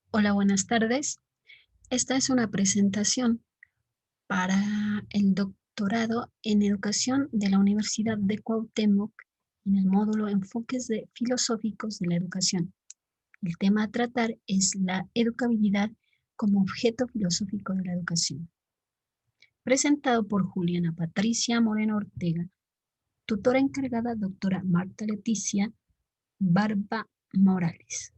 Hola, buenas tardes. Esta es una presentación para el doctorado en educación de la Universidad de Cuauhtémoc en el módulo Enfoques filosóficos de la educación. El tema a tratar es la educabilidad como objeto filosófico de la educación. Presentado por Juliana Patricia Moreno Ortega, tutora encargada doctora Marta Leticia Barba Morales.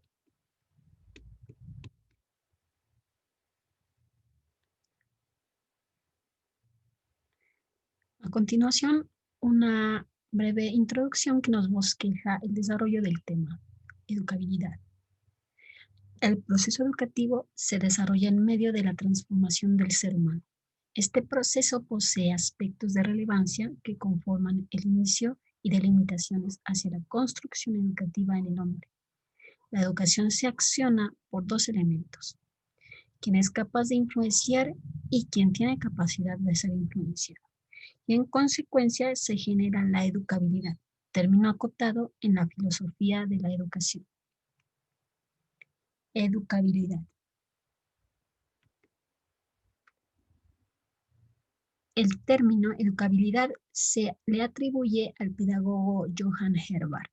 A continuación, una breve introducción que nos bosqueja el desarrollo del tema, educabilidad. El proceso educativo se desarrolla en medio de la transformación del ser humano. Este proceso posee aspectos de relevancia que conforman el inicio y delimitaciones hacia la construcción educativa en el hombre. La educación se acciona por dos elementos: quien es capaz de influenciar y quien tiene capacidad de ser influenciado. Y en consecuencia se genera la educabilidad, término acotado en la filosofía de la educación. Educabilidad. El término educabilidad se le atribuye al pedagogo Johann Herbart.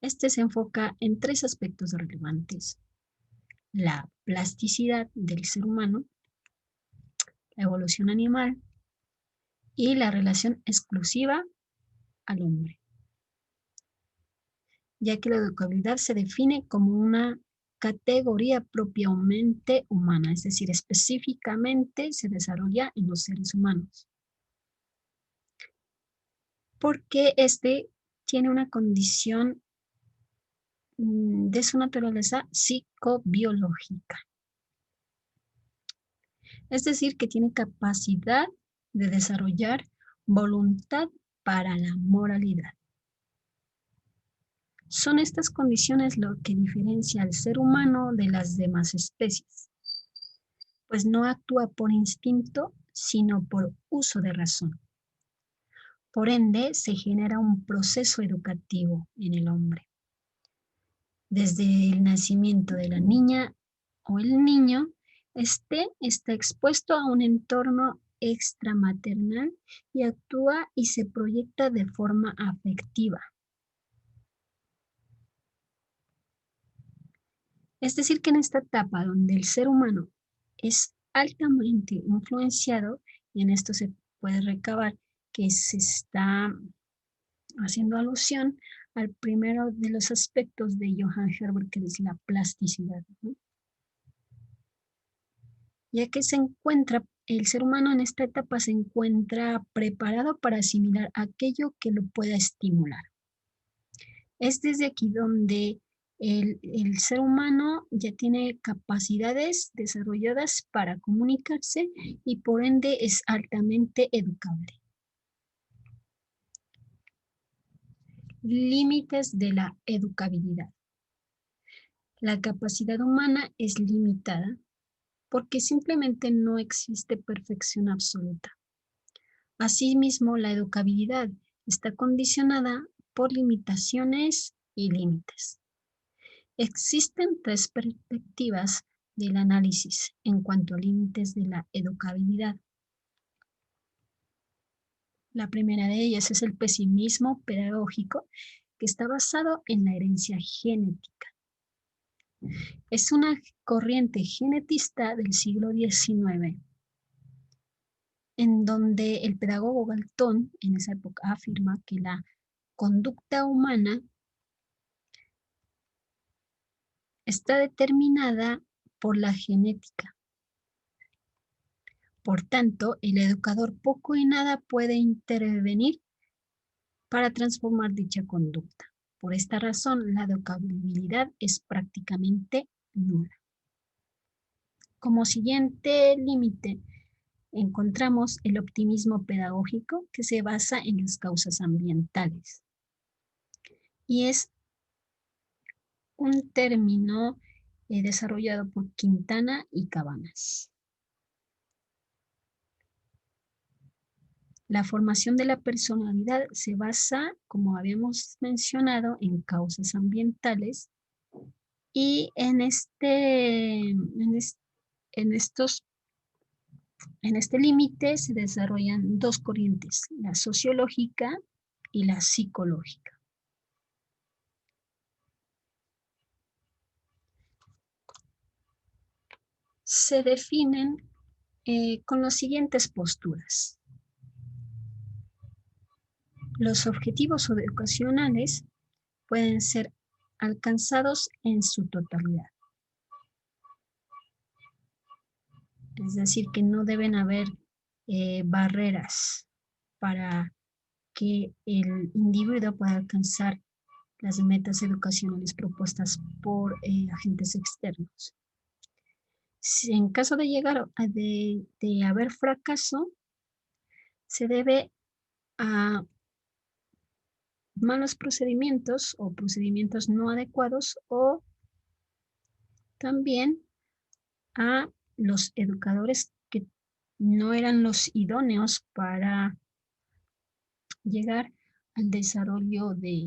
Este se enfoca en tres aspectos relevantes: la plasticidad del ser humano, la evolución animal y la relación exclusiva al hombre, ya que la educabilidad se define como una categoría propiamente humana, es decir, específicamente se desarrolla en los seres humanos, porque este tiene una condición de su naturaleza psicobiológica, es decir, que tiene capacidad de desarrollar voluntad para la moralidad. Son estas condiciones lo que diferencia al ser humano de las demás especies, pues no actúa por instinto, sino por uso de razón. Por ende, se genera un proceso educativo en el hombre. Desde el nacimiento de la niña o el niño, este está expuesto a un entorno extramaternal y actúa y se proyecta de forma afectiva. Es decir, que en esta etapa donde el ser humano es altamente influenciado, y en esto se puede recabar que se está haciendo alusión al primero de los aspectos de Johann Herbert, que es la plasticidad, ¿no? Ya que el ser humano en esta etapa se encuentra preparado para asimilar aquello que lo pueda estimular. Es desde aquí donde el ser humano ya tiene capacidades desarrolladas para comunicarse y por ende es altamente educable. Límites de la educabilidad. La capacidad humana es limitada porque simplemente no existe perfección absoluta. Asimismo, la educabilidad está condicionada por limitaciones y límites. Existen tres perspectivas del análisis en cuanto a límites de la educabilidad. La primera de ellas es el pesimismo pedagógico, que está basado en la herencia genética. Es una corriente genetista del siglo XIX, en donde el pedagogo Galton en esa época afirma que la conducta humana está determinada por la genética. Por tanto, el educador poco y nada puede intervenir para transformar dicha conducta. Por esta razón, la educabilidad es prácticamente nula. Como siguiente límite, encontramos el optimismo pedagógico, que se basa en las causas ambientales. Y es un término desarrollado por Quintana y Cabanas. La formación de la personalidad se basa, como habíamos mencionado, en causas ambientales Y en este límite se desarrollan dos corrientes, la sociológica y la psicológica. Se definen con las siguientes posturas. Los objetivos educacionales pueden ser alcanzados en su totalidad. Es decir, que no deben haber barreras para que el individuo pueda alcanzar las metas educacionales propuestas por agentes externos. Si en caso de llegar de haber fracaso, se debe a malos procedimientos o procedimientos no adecuados, o también a los educadores que no eran los idóneos para llegar al desarrollo de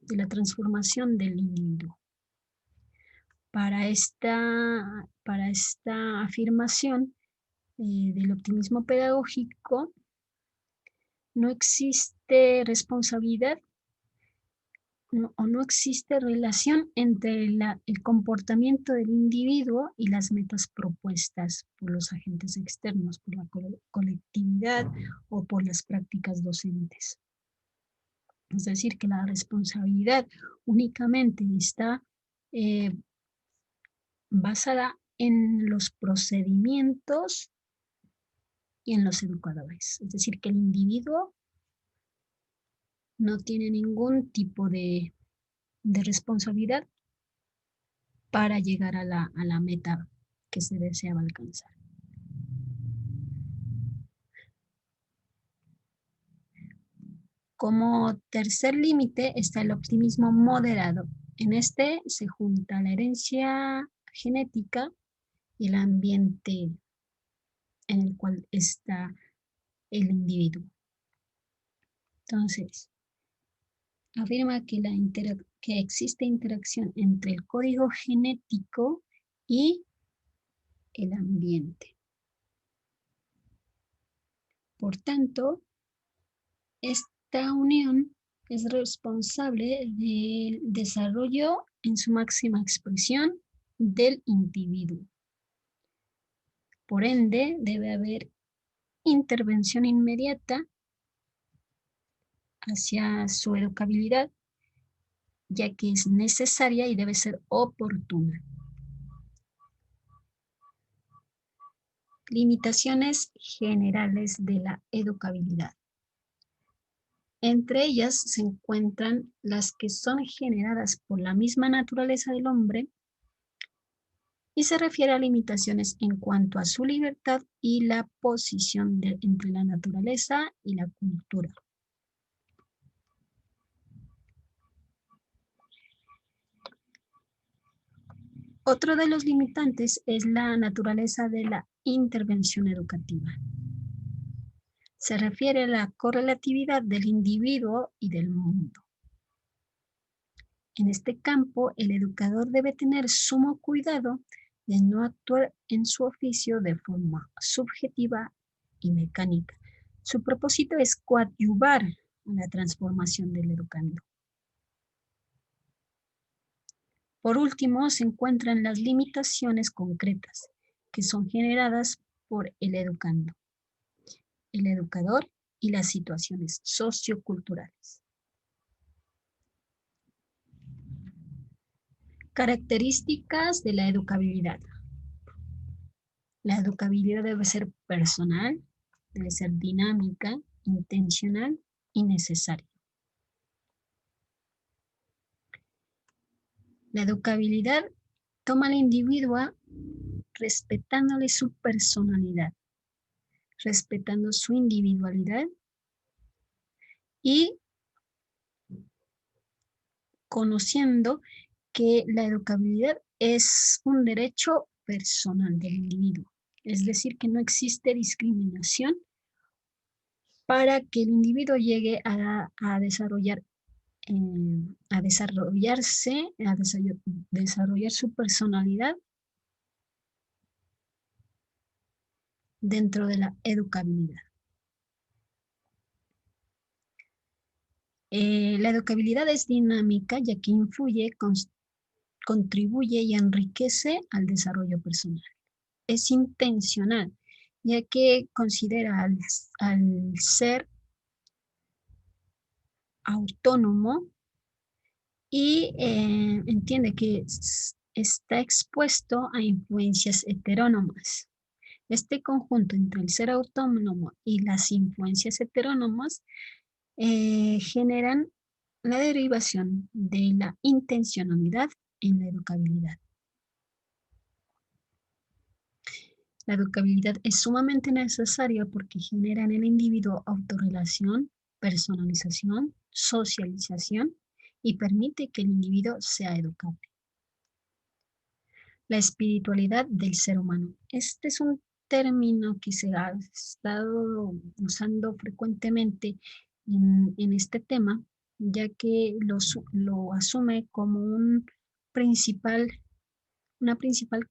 la transformación del individuo. Para esta afirmación del optimismo pedagógico, no existe responsabilidad no existe relación entre el comportamiento del individuo y las metas propuestas por los agentes externos, por la colectividad o por las prácticas docentes. Es decir, que la responsabilidad únicamente está basada en los procedimientos y en los educadores. Es decir, que el individuo no tiene ningún tipo de responsabilidad para llegar a la meta que se deseaba alcanzar. Como tercer límite está el optimismo moderado. En este se junta la herencia genética y el ambiente en el cual está el individuo. Entonces, afirma que, que existe interacción entre el código genético y el ambiente. Por tanto, esta unión es responsable del desarrollo en su máxima expresión del individuo. Por ende, debe haber intervención inmediata hacia su educabilidad, ya que es necesaria y debe ser oportuna. Limitaciones generales de la educabilidad. Entre ellas se encuentran las que son generadas por la misma naturaleza del hombre y se refiere a limitaciones en cuanto a su libertad y la posición entre la naturaleza y la cultura. Otro de los limitantes es la naturaleza de la intervención educativa. Se refiere a la correlatividad del individuo y del mundo. En este campo, el educador debe tener sumo cuidado de no actuar en su oficio de forma subjetiva y mecánica. Su propósito es coadyuvar la transformación del educando. Por último, se encuentran las limitaciones concretas, que son generadas por el educando, el educador y las situaciones socioculturales. Características de la educabilidad. La educabilidad debe ser personal, debe ser dinámica, intencional y necesaria. La educabilidad toma al individuo respetándole su personalidad, respetando su individualidad y conociendo que la educabilidad es un derecho personal del individuo. Es decir, que no existe discriminación para que el individuo llegue a desarrollar a desarrollarse, a desarrollar su personalidad dentro de la educabilidad. La educabilidad es dinámica ya que influye, contribuye y enriquece al desarrollo personal. Es intencional, ya que considera al ser autónomo y entiende que está expuesto a influencias heterónomas. Este conjunto entre el ser autónomo y las influencias heterónomas generan la derivación de la intencionalidad en la educabilidad. La educabilidad es sumamente necesaria porque genera en el individuo autorrelación, personalización, socialización y permite que el individuo sea educable. La espiritualidad del ser humano. Este es un término que se ha estado usando frecuentemente en este tema, ya que lo asume como una principal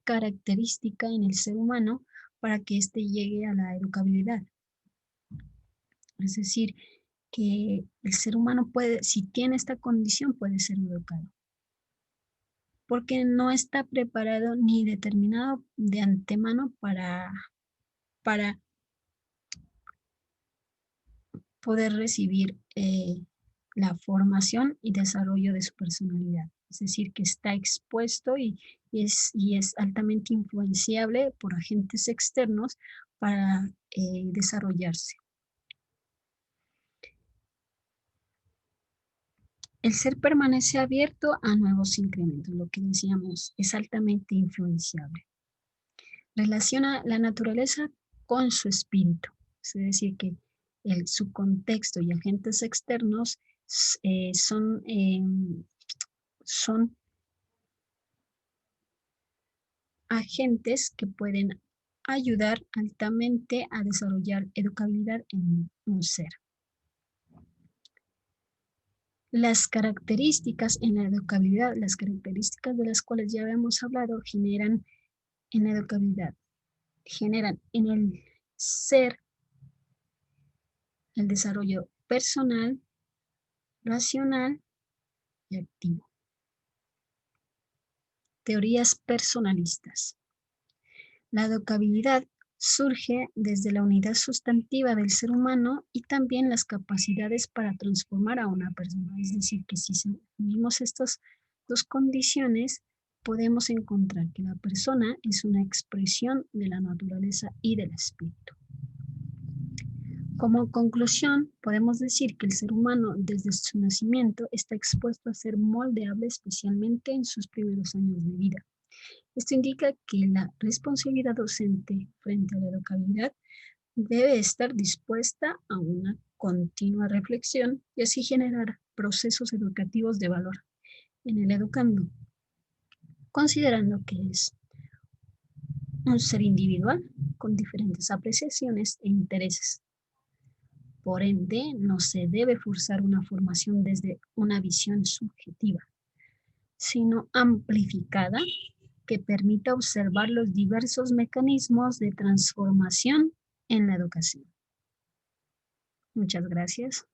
característica en el ser humano para que éste llegue a la educabilidad. Es decir, que el ser humano puede, si tiene esta condición, puede ser educado. Porque no está preparado ni determinado de antemano para poder recibir la formación y desarrollo de su personalidad. Es decir, que está expuesto y es altamente influenciable por agentes externos para desarrollarse. El ser permanece abierto a nuevos incrementos, lo que decíamos, es altamente influenciable. Relaciona la naturaleza con su espíritu, es decir, que su contexto y agentes externos son agentes que pueden ayudar altamente a desarrollar educabilidad en un ser. Las características en la educabilidad, las características de las cuales ya habíamos hablado, generan en la educabilidad, generan en el ser el desarrollo personal, racional y activo. Teorías personalistas. La educabilidad surge desde la unidad sustantiva del ser humano y también las capacidades para transformar a una persona. Es decir, que si unimos estas dos condiciones, podemos encontrar que la persona es una expresión de la naturaleza y del espíritu. Como conclusión, podemos decir que el ser humano desde su nacimiento está expuesto a ser moldeable, especialmente en sus primeros años de vida. Esto indica que la responsabilidad docente frente a la educabilidad debe estar dispuesta a una continua reflexión y así generar procesos educativos de valor en el educando, considerando que es un ser individual con diferentes apreciaciones e intereses. Por ende, no se debe forzar una formación desde una visión subjetiva, sino amplificada que permita observar los diversos mecanismos de transformación en la educación. Muchas gracias.